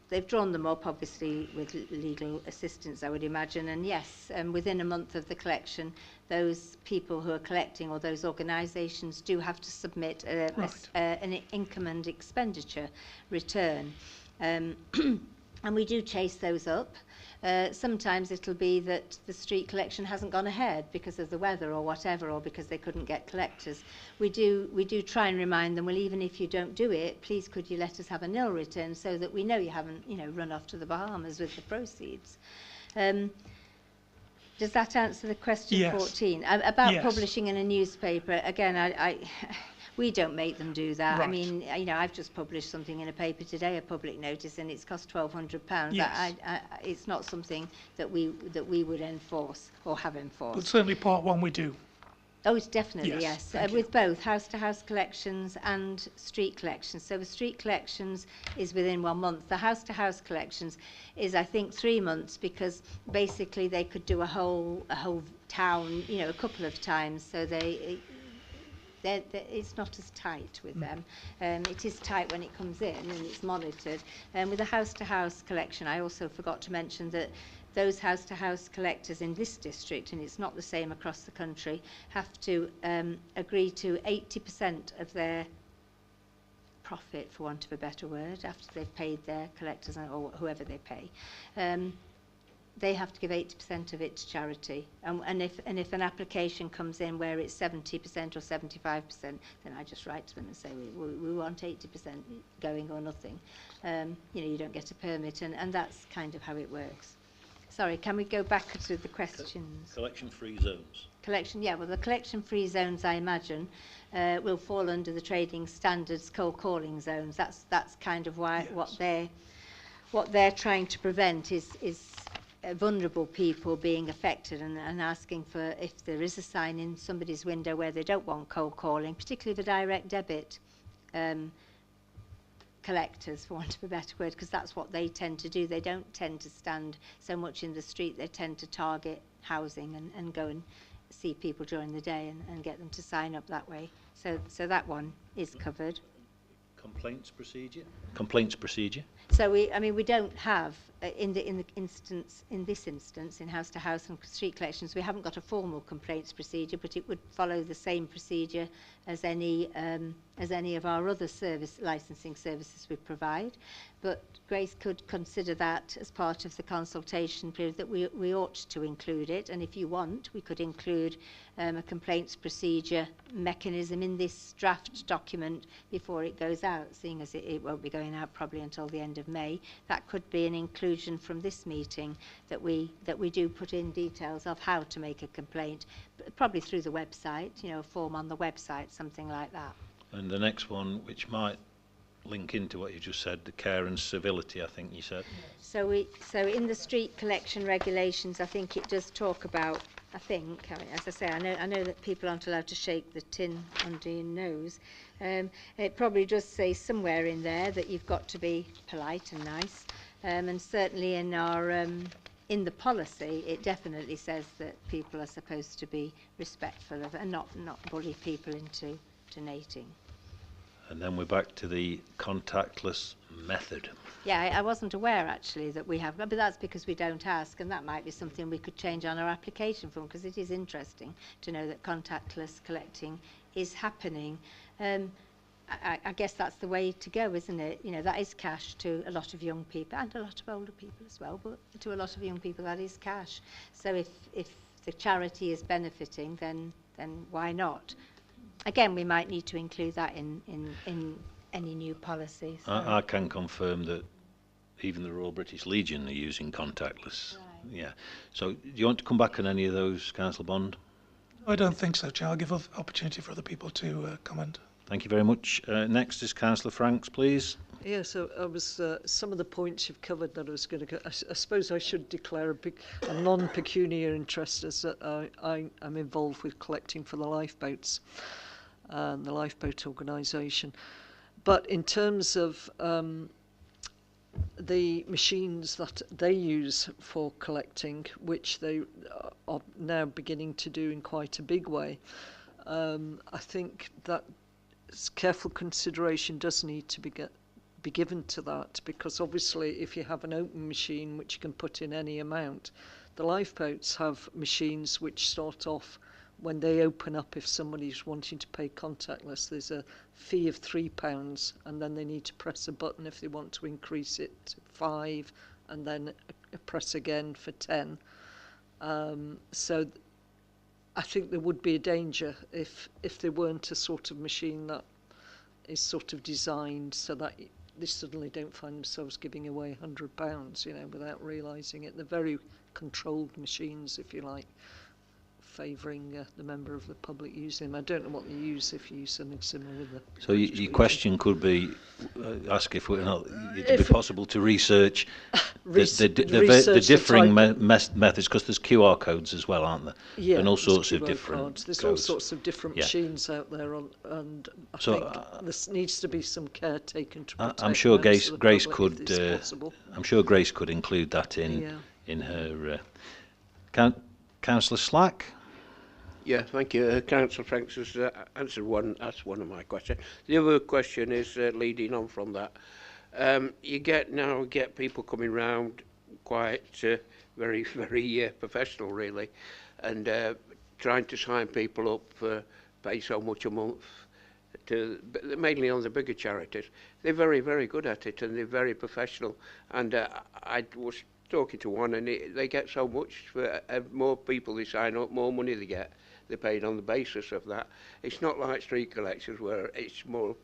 they've drawn them up, obviously, with legal assistance, I would imagine. And yes, within a month of the collection, those people who are collecting or those organisations do have to submit an income and expenditure return. And we do chase those up. Sometimes it'll be that the street collection hasn't gone ahead because of the weather or whatever, or because they couldn't get collectors. We do try and remind them, well, even if you don't do it, please could you let us have a nil return so that we know you haven't, run off to the Bahamas with the proceeds. Does that answer the question? Yes. 14? About Yes. publishing in a newspaper, again, we don't make them do that. Right. I mean, I've just published something in a paper today, a public notice, and it's cost £1,200. Yes. It's not something that we would enforce or have enforced. But certainly part one we do. Oh, it's definitely, Yes, yes. thank you. With both house-to-house collections and street collections. So the street collections is within 1 month. The house-to-house collections is, I think, 3 months, because basically they could do a whole town, a couple of times. So it's not as tight with them. It is tight when it comes in and it's monitored. With the house-to-house collection, I also forgot to mention that those house-to-house collectors in this district, and it's not the same across the country, have to agree to 80% of their profit, for want of a better word, after they've paid their collectors or whoever they pay. They have to give 80% of it to charity. And if an application comes in where it's 70% or 75%, then I just write to them and say, we want 80% going or nothing. You don't get a permit, and that's kind of how it works. Sorry, can we go back to the questions? Collection-free zones. The collection-free zones, I imagine, will fall under the trading standards cold calling zones. That's kind of why Yes. what they're trying to prevent is vulnerable people being affected and asking for, if there is a sign in somebody's window where they don't want cold calling, particularly the direct debit collectors, for want of a better word, because that's what they tend to do. They don't tend to stand so much in the street. They tend to target housing and go and see people during the day and get them to sign up that way. So that one is covered. Complaints procedure? Complaints procedure? So we don't have in this instance in house to house and street collections, we haven't got a formal complaints procedure, but it would follow the same procedure as any of our other licensing services we provide. But Grace could consider that as part of the consultation period, that we ought to include it, and if you want, we could include a complaints procedure mechanism in this draft document before it goes out, seeing as it won't be going out probably until the end of May. That could be an inclusion from this meeting, that we do put in details of how to make a complaint, probably through the website, a form on the website, something like that. And the next one, which might link into what you just said, the care and civility, I think you said. So in the street collection regulations, I think it does talk about, as I say, I know that people aren't allowed to shake the tin under your nose. It probably does say somewhere in there that you've got to be polite and nice, and certainly in our in the policy, it definitely says that people are supposed to be respectful of and not bully people into donating. And then we're back to the contactless method. Yeah, I wasn't aware actually that we have, but that's because we don't ask, and that might be something we could change on our application form, because it is interesting to know that contactless collecting is happening. I guess that's the way to go, isn't it? That is cash to a lot of young people and a lot of older people as well, but to a lot of young people that is cash. So if the charity is benefiting, then why not? Again, we might need to include that in any new policy. So. I can confirm that even the Royal British Legion are using contactless. Right. Yeah. So do you want to come back on any of those, Councillor Bond? I don't think so, Chair. I'll give an opportunity for other people to comment. Thank you very much. Next is Councillor Franks, please. Yeah, so I was some of the points you've covered that I was going to go. I suppose I should declare a non-pecuniary interest, as I am involved with collecting for the lifeboats and the lifeboat organisation. But in terms of the machines that they use for collecting, which they are now beginning to do in quite a big way, I think that careful consideration does need to be given to that, because obviously if you have an open machine which you can put in any amount, the lifeboats have machines which start off when they open up. If somebody's wanting to pay contactless, there's a fee of £3, and then they need to press a button if they want to increase it to 5, and then press again for 10. So I think there would be a danger if there weren't a sort of machine that is sort of designed so that they suddenly don't find themselves giving away £100, without realising it. They're very controlled machines, if you like, favouring the member of the public using them. I don't know what they use if you use something similar with the... So your question could be, ask if it'd be possible to research the differing methods, because there's QR codes as well, aren't there? Yeah, and all sorts of different cards. There's codes. all sorts of different machines out there, and I think there needs to be some care taken to protect I'm sure Grace could. I'm sure Grace could include that in her. Councillor Slack. Yeah, thank you. Councillor Franks has answered one of my questions. The other question is leading on from that. You get people coming round quite very, very professional, really, and trying to sign people up for pay so much a month, mainly on the bigger charities. They're very, very good at it, and they're very professional. And I was talking to one, and they get so much for more people they sign up, more money they get. They're paid on the basis of that. It's not like street collections where it's more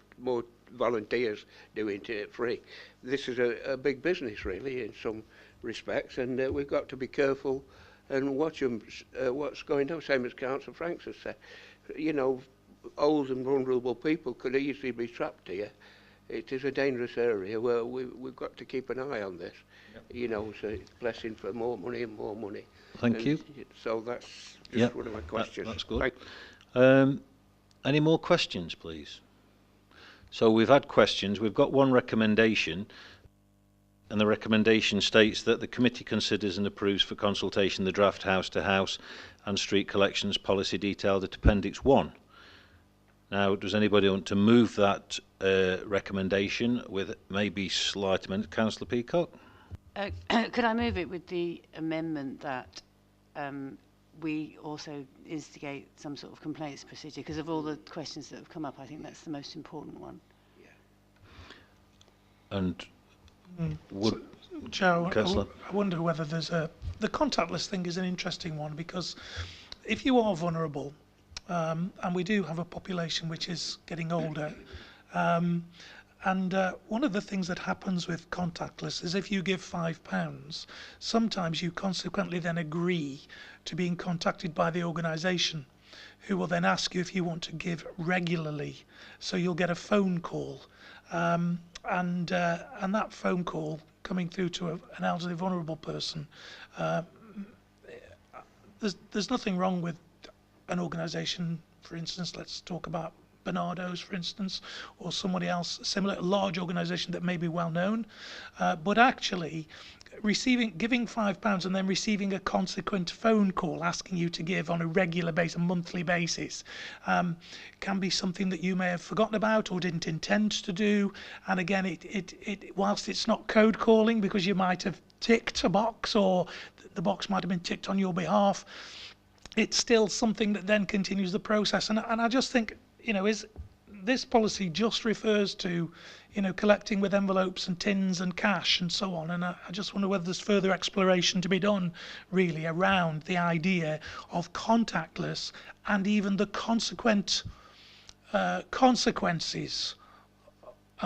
volunteers doing it free. This is a big business, really, in some respects, and we've got to be careful and watch what's going on. Same as Councillor Franks has said. Old and vulnerable people could easily be trapped here. It is a dangerous area where we've got to keep an eye on this. Yep. So it's blessing for more money and more money. Thank you. So that's just one of my questions. That's good. Any more questions, please? So we've had questions. We've got one recommendation, and the recommendation states that the committee considers and approves for consultation the draft house-to-house and street collections policy detailed at Appendix 1. Now, does anybody want to move that recommendation with maybe slight amendment? Councillor Peacock? Could I move it with the amendment that we also instigate some sort of complaints procedure? Because of all the questions that have come up, I think that's the most important one. And would Chair, Councillor? I wonder whether there's the contactless thing is an interesting one, because if you are vulnerable, and we do have a population which is getting older, and one of the things that happens with contactless is if you give £5, sometimes you consequently then agree to being contacted by the organisation, who will then ask you if you want to give regularly. So you'll get a phone call, and that phone call coming through to an elderly vulnerable person, there's nothing wrong with an organisation, for instance, let's talk about Bernardo's, for instance, or somebody else, similar, large organisation that may be well known, but actually giving £5 and then receiving a consequent phone call asking you to give on a regular basis, a monthly basis, can be something that you may have forgotten about or didn't intend to do. And again, it whilst it's not code calling, because you might have ticked a box or the box might have been ticked on your behalf, it's still something that then continues the process. And I just think, is this policy just refers to, collecting with envelopes and tins and cash and so on. And I just wonder whether there's further exploration to be done, really, around the idea of contactless and even the consequences and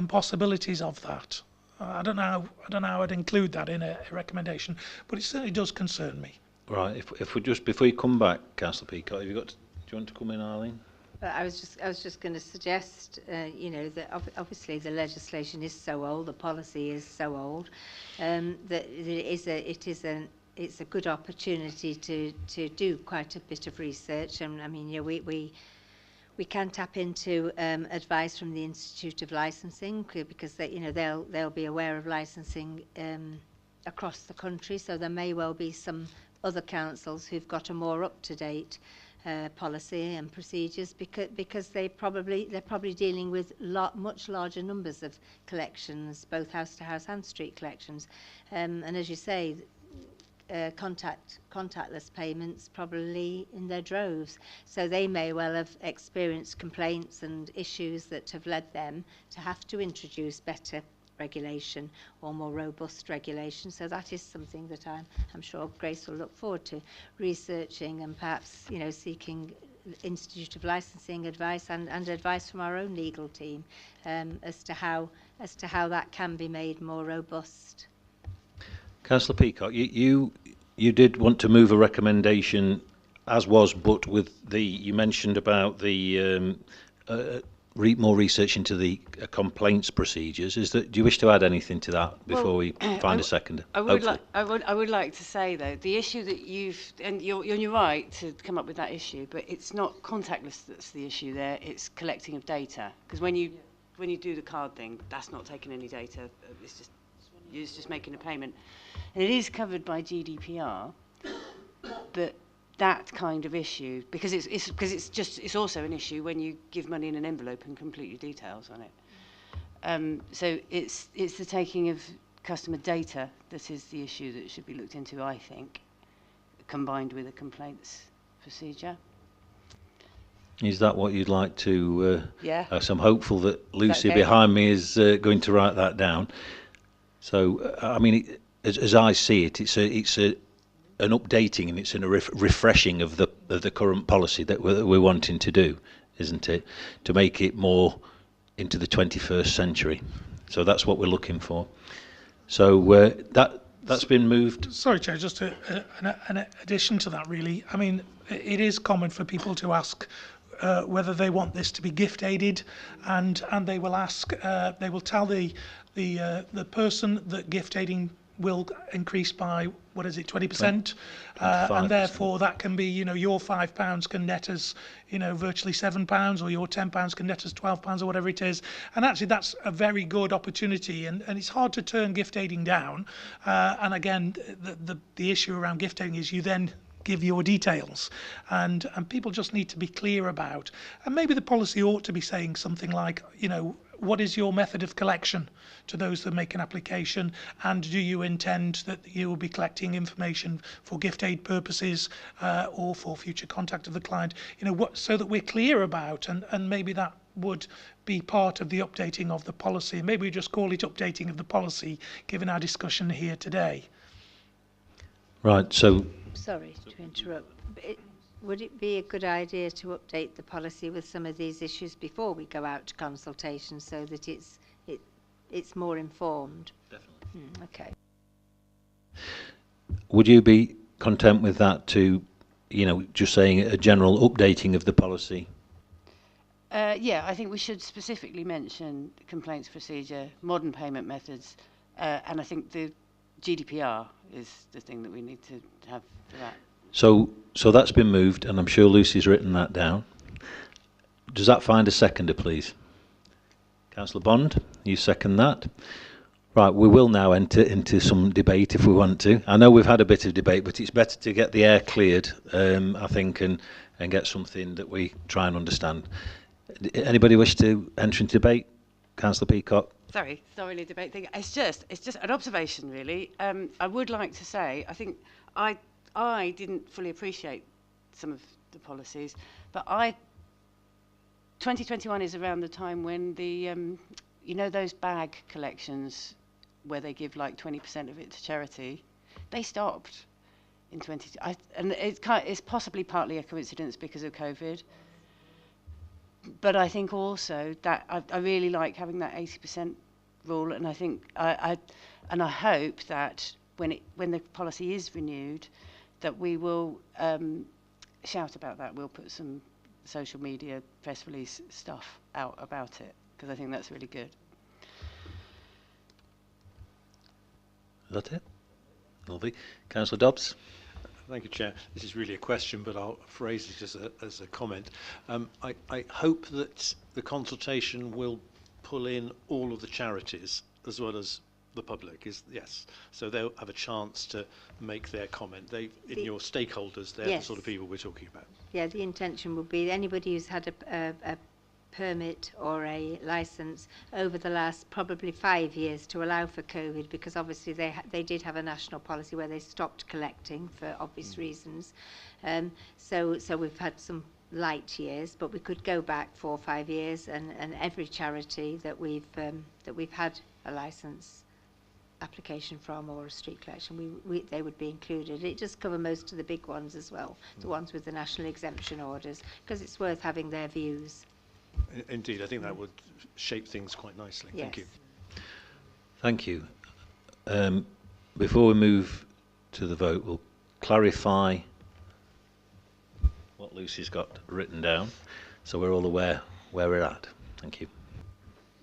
possibilities of that. I don't know how I'd include that in a recommendation, but it certainly does concern me. Right. If we just before you come back, Councillor Peacock, do you want to come in, Arlene? I was just going to suggest, that obviously the legislation is so old, the policy is so old, that it's a good opportunity to do quite a bit of research. And I mean, we can tap into advice from the Institute of Licensing, because they'll be aware of licensing across the country. So there may well be some other councils who've got a more up-to-date policy and procedures, because they're probably dealing with much larger numbers of collections, both house-to-house and street collections, and as you say, contactless payments probably in their droves. So they may well have experienced complaints and issues that have led them to have to introduce better regulation or more robust regulation. So that is something that I'm sure Grace will look forward to researching, and perhaps seeking Institute of Licensing advice and advice from our own legal team as to how that can be made more robust. Councillor Peacock, you did want to move a recommendation as was, but with you mentioned about the more research into the complaints procedures. Do you wish to add anything to that before we find a second? I would like to say, though, the issue that you're right to come up with that issue, but it's not contactless that's the issue there. It's collecting of data, because when you do the card thing, that's not taking any data. You're just making a payment, and it is covered by GDPR, but that kind of issue, because it's also an issue when you give money in an envelope and complete your details on it. So it's the taking of customer data that is the issue that should be looked into, I think, combined with a complaints procedure. Is that what you'd like to? Yeah. So I'm hopeful that Lucy okay? behind me is going to write that down. So I mean, as I see it, it's an updating, and it's a refreshing of the current policy that we're wanting to do, isn't it? To make it more into the 21st century. So that's what we're looking for. So that's been moved. Sorry, Chair, just an addition to that, really. I mean, it is common for people to ask whether they want this to be gift aided, and they will ask, they will tell the person that gift aiding will increase by what is it, 20%, 25%. and therefore that can be, you know, your £5 can net us, you know, virtually £7, or your £10 can net us £12 or whatever it is. And actually that's a very good opportunity, and it's hard to turn gift aiding down. And again, the issue around gift aiding is you then give your details, and people just need to be clear about, and maybe the policy ought to be saying something like, you know, what is your method of collection to those that make an application, and do you intend that you will be collecting information for gift aid purposes or for future contact of the client, you know, what, so that we're clear about, and maybe that would be part of the updating of the policy. Maybe we just call it updating of the policy, given our discussion here today. Right, so Sorry to interrupt. Would it be a good idea to update the policy with some of these issues before we go out to consultation, so that it's more informed? Definitely. Okay. would you be content with that, to, you know, just saying a general updating of the policy? Yeah, I think we should specifically mention complaints procedure, modern payment methods, and I think the GDPR is the thing that we need to have for that. So that's been moved, and I'm sure Lucy's written that down. Does that find a seconder, please? Councillor Bond, you second that? Right, we will now enter into some debate if we want to. I know we've had a bit of debate, but it's better to get the air cleared, I think, and get something that we try and understand. Anybody wish to enter into debate? Councillor Peacock? Sorry, it's not really a debate thing. It's just an observation, really. I would like to say, I think I didn't fully appreciate some of the policies, but 2021 is around the time when the, you know, those bag collections where they give like 20% of it to charity, they stopped in and it's possibly partly a coincidence because of COVID. But I think also that I really like having that 80% rule, and I think I hope that when the policy is renewed, that we will shout about that. We'll put some social media press release stuff out about it, because I think that's really good. Is that it? Lovely. Councillor Dobbs? Thank you, Chair. This is really a question, but I'll phrase it as a comment. I hope that the consultation will pull in all of the charities as well as the public. Yes, so they'll have a chance to make their comment. Your stakeholders, they're yes. the sort of people we're talking about. Yeah, the intention would be anybody who's had a permit or a licence over the last probably 5 years, to allow for COVID, because obviously they did have a national policy where they stopped collecting for obvious reasons. So we've had some light years, but we could go back 4 or 5 years, and every charity that we've had a licence application from, or a street collection, they would be included. It does cover most of the big ones as well, the ones with the national exemption orders, because it's worth having their views. Indeed, I think that would shape things quite nicely. Yes. Thank you. Thank you. Before we move to the vote, we'll clarify what Lucy's got written down, so we're all aware where we're at. Thank you.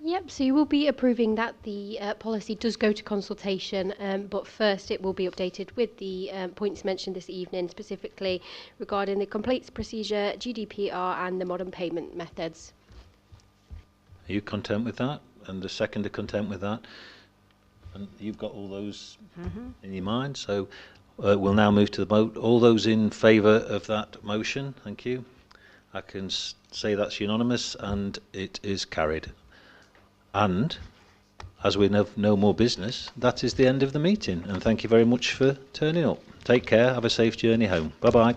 Yep, so you will be approving that the policy does go to consultation, but first it will be updated with the points mentioned this evening, specifically regarding the complaints procedure, GDPR and the modern payment methods. Are you content with that? And the seconder content with that? And you've got all those in your mind, so we'll now move to the vote. All those in favour of that motion, thank you. I can say that's unanimous, and it is carried. And as we have no more business, that is the end of the meeting. And thank you very much for turning up. Take care. Have a safe journey home. Bye-bye.